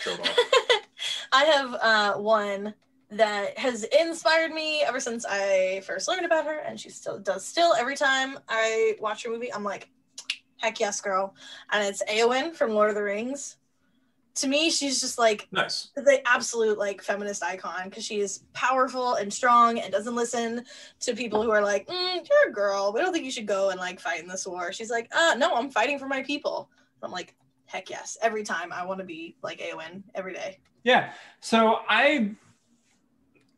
Speaker 2: I have one that has inspired me ever since I first learned about her, and she still does. Every time I watch her movie, I'm like, heck yes, girl. And it's Eowyn from Lord of the Rings. To me, she's just like
Speaker 1: nice,
Speaker 2: the absolute like feminist icon, because she is powerful and strong and doesn't listen to people who are like, you're a girl, we don't think you should go and like fight in this war. She's like, no, I'm fighting for my people. I'm like, heck yes. Every time I want to be like Eowyn every day.
Speaker 3: Yeah. So I'm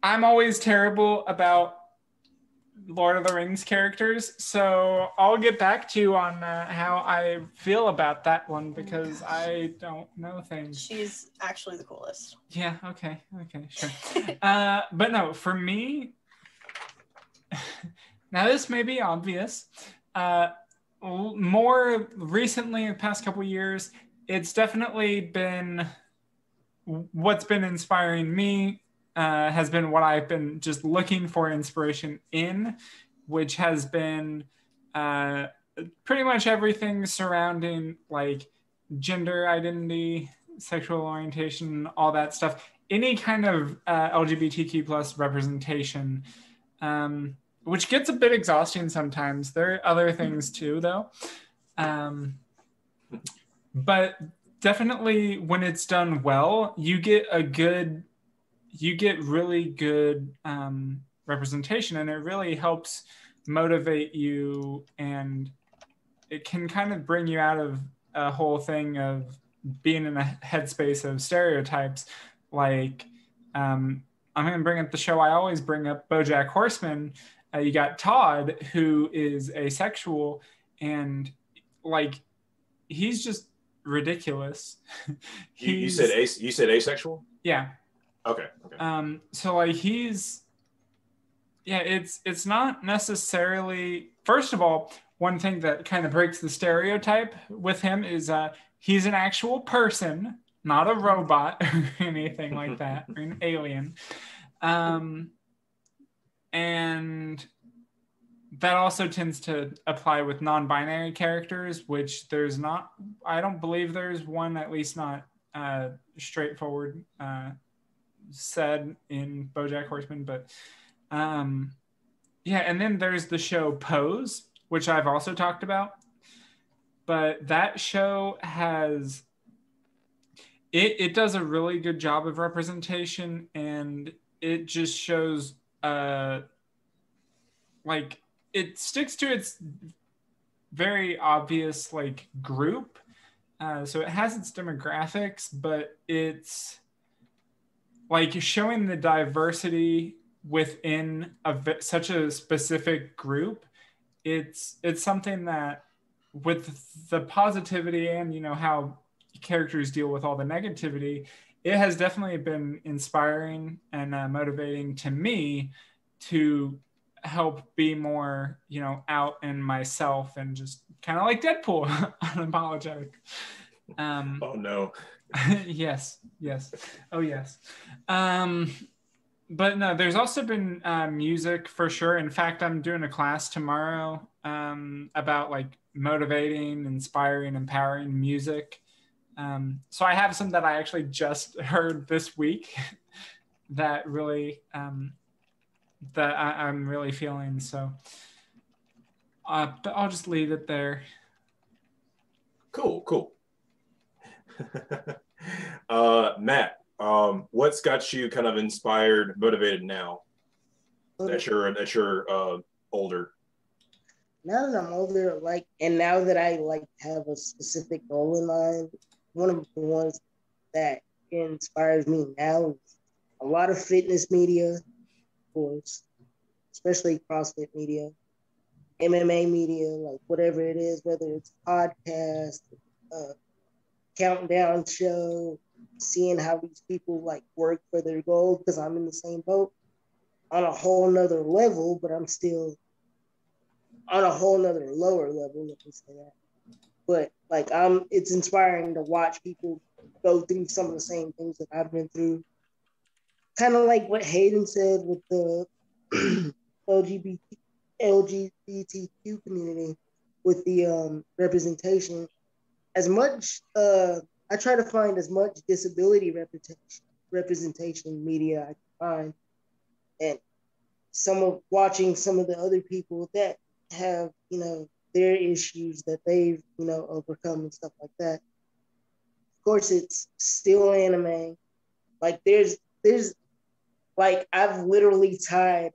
Speaker 3: always terrible about Lord of the Rings characters, so I'll get back to you on how I feel about that one, because I don't know things.
Speaker 2: She's actually the coolest.
Speaker 3: Yeah, okay, sure. But no, for me, now this may be obvious, more recently, in the past couple years, it's definitely been what's been inspiring me. Has been what I've been just looking for inspiration in, which has been pretty much everything surrounding like gender identity, sexual orientation, all that stuff. Any kind of LGBTQ plus representation, which gets a bit exhausting sometimes. There are other things too, though. But definitely when it's done well, you get really good representation, and it really helps motivate you, and it can kind of bring you out of a whole thing of being in a headspace of stereotypes. Like, I'm going to bring up the show I always bring up, BoJack Horseman. You got Todd, who is asexual, and like, he's just ridiculous.
Speaker 1: You said asexual?
Speaker 3: Yeah.
Speaker 1: Okay.
Speaker 3: So like it's not necessarily, first of all, one thing that kind of breaks the stereotype with him is he's an actual person, not a robot or anything like that, or an alien. And that also tends to apply with non-binary characters, which I don't believe there's one, at least not straightforward said in BoJack Horseman, but and then there's the show Pose, which I've also talked about, but that show it does a really good job of representation, and it just shows like it sticks to its very obvious like group. So it has its demographics, but it's like showing the diversity within such a specific group. It's something that, with the positivity and, you know, how characters deal with all the negativity, it has definitely been inspiring and motivating to me to help be more, you know, out in myself and just kind of like Deadpool, unapologetic.
Speaker 1: Oh no.
Speaker 3: yes. Oh yes. But no, there's also been music for sure. In fact, I'm doing a class tomorrow about like motivating, inspiring, empowering music. So I have some that I actually just heard this week that really that I'm really feeling. So but I'll just leave it there.
Speaker 1: Cool. Matt, what's got you kind of inspired, motivated now that you're older?
Speaker 4: Now that I'm older, like, and now that I like have a specific goal in mind, one of the ones that inspires me now is a lot of fitness media, of course, especially CrossFit media, MMA media, like whatever it is, whether it's podcast, countdown show, seeing how these people like work for their goal, because I'm in the same boat on a whole nother level, but I'm still on a whole nother lower level, let me say that. But like it's inspiring to watch people go through some of the same things that I've been through. Kind of like what Hayden said with the LGBTQ community with the representation. As much I try to find as much disability representation media I can find, and watching some of the other people that have, you know, their issues that they've, you know, overcome and stuff like that. Of course, it's still anime. Like there's like I've literally tied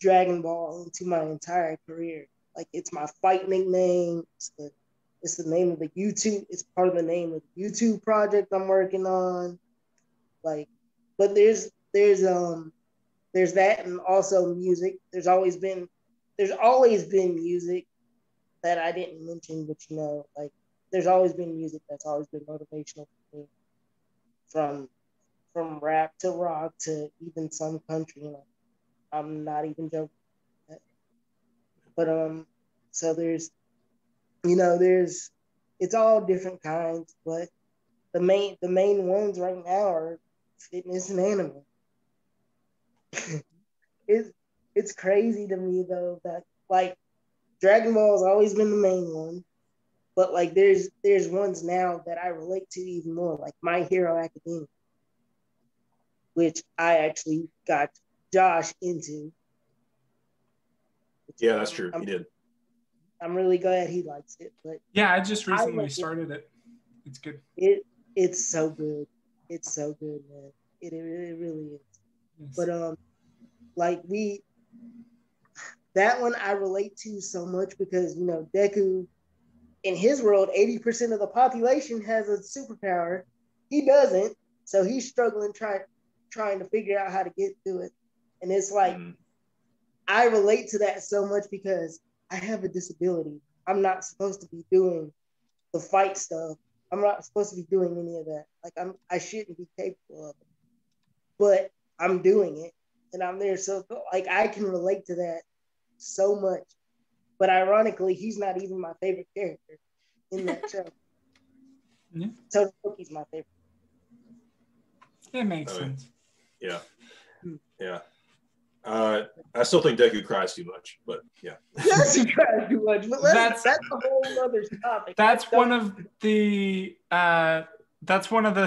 Speaker 4: Dragon Ball into my entire career. Like it's my fight nickname. It's the name of the YouTube. It's part of the name of the YouTube project I'm working on. Like, but there's that, and also music. There's always been music that I didn't mention, but you know, like there's always been music that's always been motivational for me, from rap to rock to even some country. You know, I'm not even joking. But so there's, you know, it's all different kinds, but the main ones right now are fitness and anime. It's crazy to me though that like Dragon Ball has always been the main one, but like there's ones now that I relate to even more, like My Hero Academia, which I actually got Josh into.
Speaker 1: Yeah, that's true. He did.
Speaker 4: I'm really glad he likes it, but
Speaker 3: yeah, I just recently started it. It's good.
Speaker 4: It's so good. It's so good, man. It really is. Yes. But like that one I relate to so much because, you know, Deku, in his world, 80% of the population has a superpower. He doesn't, so he's struggling trying to figure out how to get to it. And it's like I relate to that so much because I have a disability. I'm not supposed to be doing the fight stuff. I'm not supposed to be doing any of that. Like I shouldn't be capable of it. But I'm doing it and I'm there. So like I can relate to that so much. But ironically, he's not even my favorite character in that show.
Speaker 3: Yeah.
Speaker 4: So Toki's my favorite.
Speaker 3: It makes sense.
Speaker 1: Yeah. Yeah. I still think Deku cries too much, but yeah.
Speaker 4: Yes, he cries too much, but that's a whole other topic.
Speaker 3: That's one of the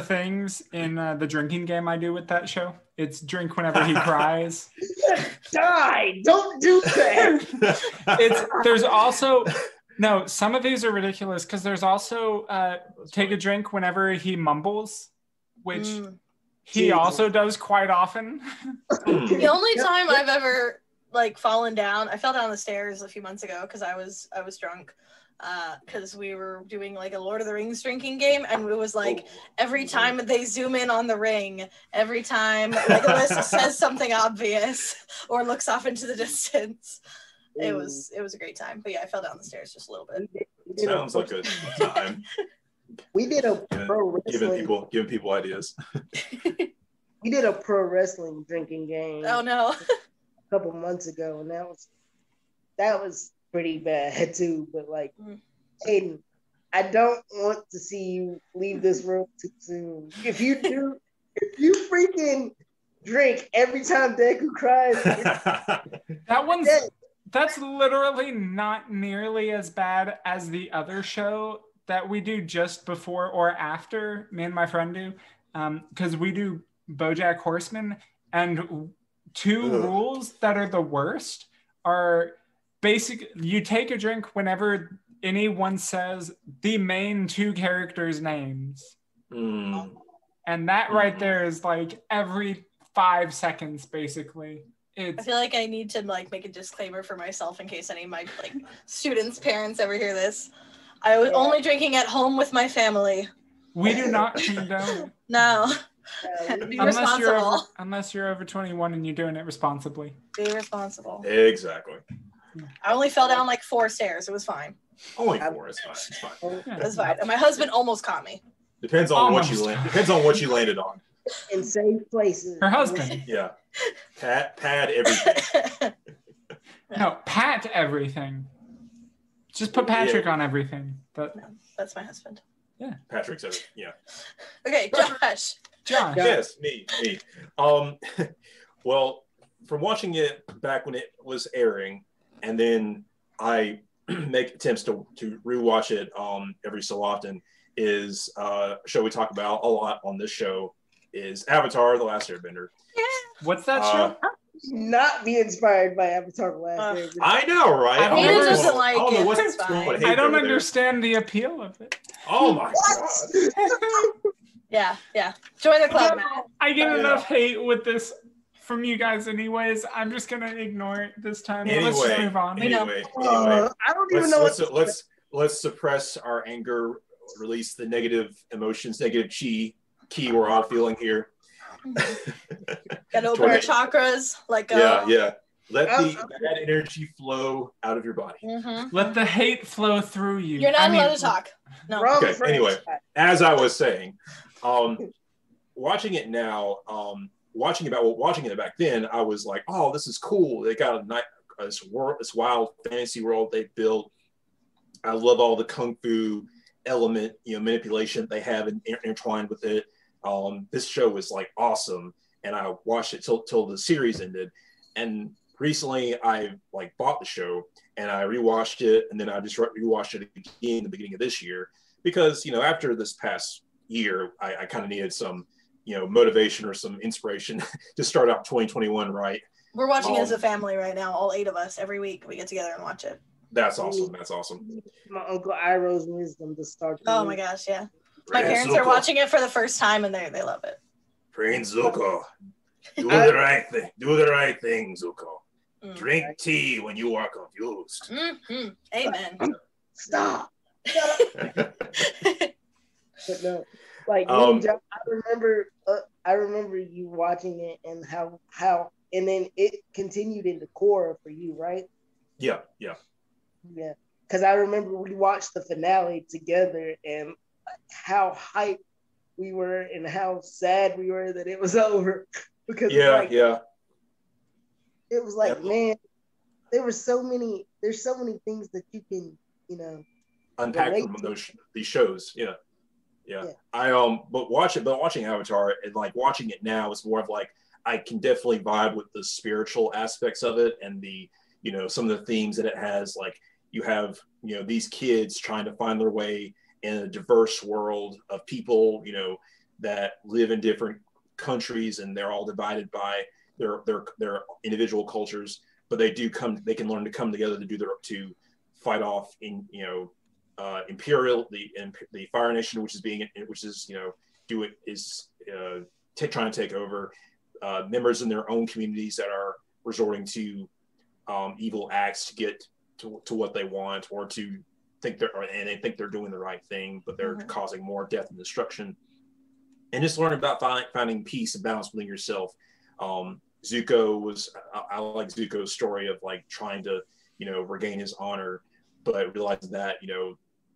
Speaker 3: things in the drinking game I do with that show. It's drink whenever he cries.
Speaker 4: Die! Don't do that.
Speaker 3: There's also no. Some of these are ridiculous because there's also take a drink whenever he mumbles. which he also does quite often.
Speaker 2: The only time I've ever like fallen down, I fell down the stairs a few months ago because I was drunk. Because we were doing like a Lord of the Rings drinking game, and it was like every time they zoom in on the ring, every time Legolas says something obvious or looks off into the distance, it was a great time. But yeah, I fell down the stairs just a little bit.
Speaker 1: Sounds like a time.
Speaker 4: We did a pro
Speaker 1: giving
Speaker 4: wrestling.
Speaker 1: people ideas.
Speaker 4: We did a pro wrestling drinking game.
Speaker 2: Oh no!
Speaker 4: A couple months ago, and that was pretty bad too. But like, Aiden, I don't want to see you leave this room too soon. If you freaking drink every time Deku cries,
Speaker 3: that's literally not nearly as bad as the other show that we do just before or after. Me and my friend do, because we do BoJack Horseman, and two rules that are the worst are basic. You take a drink whenever anyone says the main two characters' names. And that right there is like every 5 seconds, basically. I
Speaker 2: feel like I need to like make a disclaimer for myself in case any of my like students' parents ever hear this. I was only drinking at home with my family.
Speaker 3: We do not condone.
Speaker 2: No. Be responsible.
Speaker 3: Unless you're over 21 and you're doing it responsibly.
Speaker 2: Be responsible.
Speaker 1: Exactly.
Speaker 2: I only fell down like 4 stairs. It was fine.
Speaker 1: Only 4. It's fine. It's fine.
Speaker 2: It was fine. And my husband almost caught me.
Speaker 1: Depends on what you landed on.
Speaker 4: In safe places.
Speaker 3: Her husband.
Speaker 1: Yeah. Pad everything.
Speaker 3: No, pat everything. Just put Patrick on everything. But
Speaker 2: no, that's my husband.
Speaker 3: Yeah.
Speaker 1: Patrick's everything. Yeah.
Speaker 2: Okay, Josh.
Speaker 1: Yes, me. Well, from watching it back when it was airing, and then I make attempts to rewatch it every so often, is a show we talk about a lot on this show is Avatar: The Last Airbender.
Speaker 2: Yeah.
Speaker 3: What's that show?
Speaker 4: Not be inspired by Avatar: The Last Airbender.
Speaker 1: I know, right?
Speaker 2: I
Speaker 3: don't understand the appeal of it.
Speaker 1: Oh my god.
Speaker 2: Yeah. Join the club, man.
Speaker 3: I get enough hate with this from you guys anyways. I'm just gonna ignore it this time. Let's just move on.
Speaker 1: Anyway,
Speaker 4: I don't even know
Speaker 1: let's suppress our anger, release the negative emotions, negative chi we're all feeling here.
Speaker 2: Gotta open our chakras, let go.
Speaker 1: Yeah. Let the bad energy flow out of your body.
Speaker 3: Let the hate flow through you.
Speaker 2: You're not allowed to talk. No.
Speaker 1: Okay, anyway, as I was saying, watching it now, watching it back then, I was like, oh, this is cool. They got this wild fantasy world they built. I love all the kung fu element, manipulation they have intertwined with it. This show was like awesome, and I watched it till the series ended. And recently, I like bought the show and I rewatched it, and then I just rewatched it again in the beginning of this year because after this past year, I kind of needed some motivation or some inspiration to start out 2021 right.
Speaker 2: We're watching it as a family right now, all 8 of us. Every week we get together and watch it.
Speaker 1: That's awesome.
Speaker 4: My Uncle Iroh's wisdom to start.
Speaker 2: Oh my gosh, yeah. My parents are watching it for the first time and they love it.
Speaker 1: Prince Zuko, do the right thing. Do the right thing, Zuko. Drink tea when you are confused.
Speaker 2: Amen.
Speaker 4: Stop. But no, like I remember you watching it and how and then it continued into Korra for you, right?
Speaker 1: Yeah.
Speaker 4: Because I remember we watched the finale together and how hyped we were and how sad we were that it was over. Because it was like, man, there's so many things that you can,
Speaker 1: unpack from these shows. Yeah. But watching Avatar and like watching it now is more of like I can definitely vibe with the spiritual aspects of it and the some of the themes that it has. Like you have these kids trying to find their way in a diverse world of people that live in different countries, and they're all divided by their individual cultures, but they can learn to come together to fight off in the Fire Nation, which is trying to take over members in their own communities that are resorting to evil acts to get to what they want, or to think they think they're doing the right thing, but they're causing more death and destruction. And just learn about finding peace and balance within yourself. Zuko I like Zuko's story of like trying to, regain his honor, but realizing that,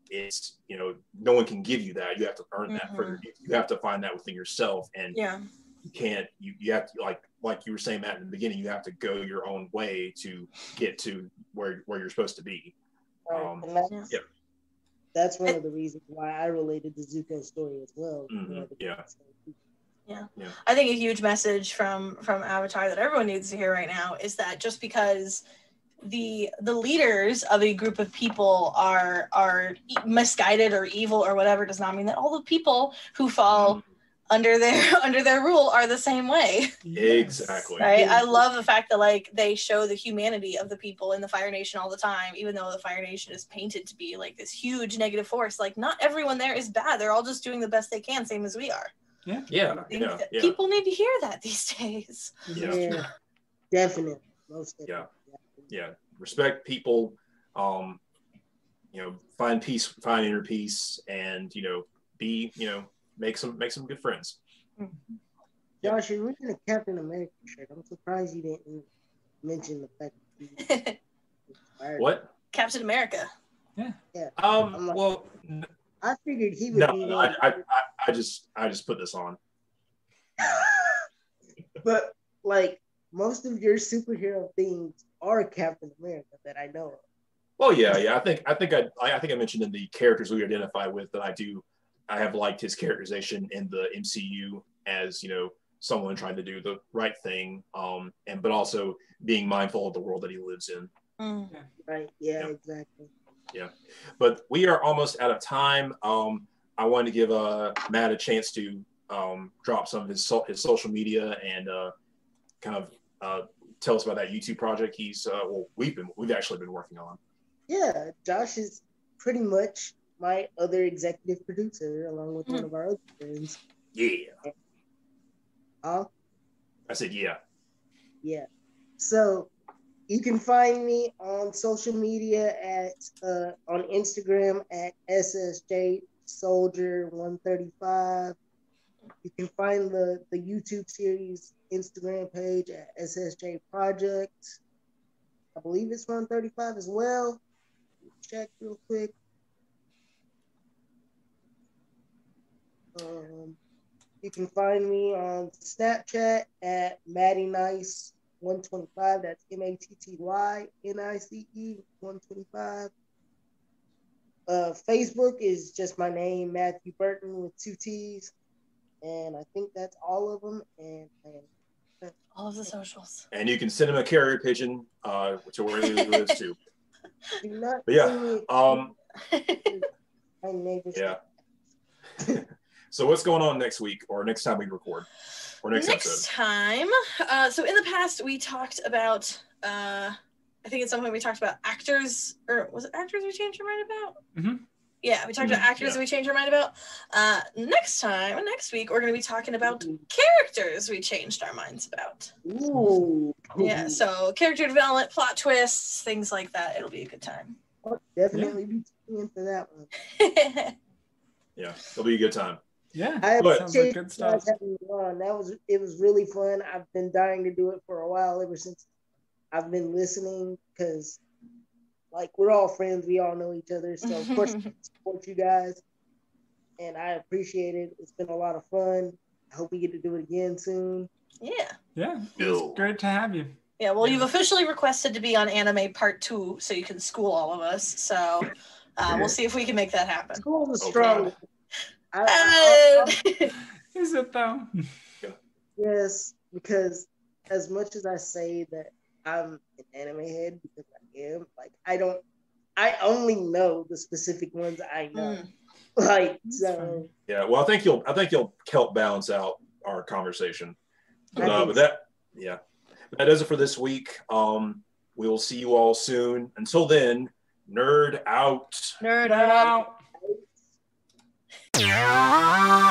Speaker 1: it's, no one can give you that. You have to earn that further. You have to find that within yourself. And you can't, you have to, like you were saying, Matt, in the beginning, you have to go your own way to get to where you're supposed to be.
Speaker 4: That's one of the reasons why I related to Zuko's story as well.
Speaker 2: Yeah. I think a huge message from Avatar that everyone needs to hear right now is that just because the leaders of a group of people are misguided or evil or whatever does not mean that all the people who fall under their rule are the same way.
Speaker 1: Exactly.
Speaker 2: Right? I love the fact that like they show the humanity of the people in the Fire Nation all the time, even though the Fire Nation is painted to be like this huge negative force. Like not everyone there is bad. They're all just doing the best they can, same as we are. People need to hear that these days.
Speaker 4: Yeah. Definitely. Most definitely.
Speaker 1: Yeah. Respect people, find peace, find inner peace, and be, make some good friends.
Speaker 4: Josh, you're wearing a Captain America shirt. I'm surprised you didn't mention the fact that
Speaker 1: what?
Speaker 2: Captain America.
Speaker 4: Yeah.
Speaker 1: Well,
Speaker 4: I figured he would be.
Speaker 1: No, I just put this on.
Speaker 4: But like most of your superhero things are Captain America that I know of.
Speaker 1: Well, yeah. I think I mentioned in the characters we identify with that I have liked his characterization in the MCU as someone trying to do the right thing, but also being mindful of the world that he lives in.
Speaker 4: Right. Yeah. Exactly.
Speaker 1: Yeah, but we are almost out of time. I wanted to give Matt a chance to drop some of his social media and kind of tell us about that YouTube project we've actually been working on.
Speaker 4: Yeah, Josh is pretty much my other executive producer, along with one of our other friends.
Speaker 1: Yeah.
Speaker 4: I
Speaker 1: said yeah.
Speaker 4: Yeah. So you can find me on social media on Instagram at SSJSoldier135. You can find the YouTube series Instagram page at SSJ Project. I believe it's 135 as well. Check real quick. You can find me on Snapchat at MattyNice125. That's MattyNice 125. Facebook is just my name, Matthew Burton, with 2 T's. And I think that's all of them. And
Speaker 2: all of the socials.
Speaker 1: And you can send him a carrier pigeon, to where he lives too.
Speaker 4: Do not
Speaker 1: yeah. So what's going on next week or next time we record? Or next episode?
Speaker 2: Time. So in the past we talked about I think at some point we talked about actors, or was it actors we changed our mind about? Yeah, we talked about actors we changed our mind about. Next week, we're going to be talking about characters we changed our minds about.
Speaker 4: Ooh.
Speaker 2: Yeah, so character development, plot twists, things like that. It'll be a good time.
Speaker 4: I'll definitely be tuning in for that one.
Speaker 1: Yeah, it'll be a good time.
Speaker 3: Yeah,
Speaker 4: sounds like good stuff. It was really fun. I've been dying to do it for a while, ever since I've been listening, because like we're all friends, we all know each other, so of course I support you guys, and I appreciate it. It's been a lot of fun. I hope we get to do it again soon.
Speaker 2: Yeah,
Speaker 3: it's great to have you.
Speaker 2: Yeah, well, you've officially requested to be on Anime Part 2, so you can school all of us. So we'll see if we can make that happen.
Speaker 4: School is strong.
Speaker 3: Is it though?
Speaker 4: Yes, because as much as I say that I'm an anime head, because I am, like I only know the specific ones I know. Like so.
Speaker 1: Yeah, well, I think you'll help balance out our conversation. But that does it for this week. We'll see you all soon. Until then, nerd out.
Speaker 2: Nerd out.
Speaker 3: Yeah.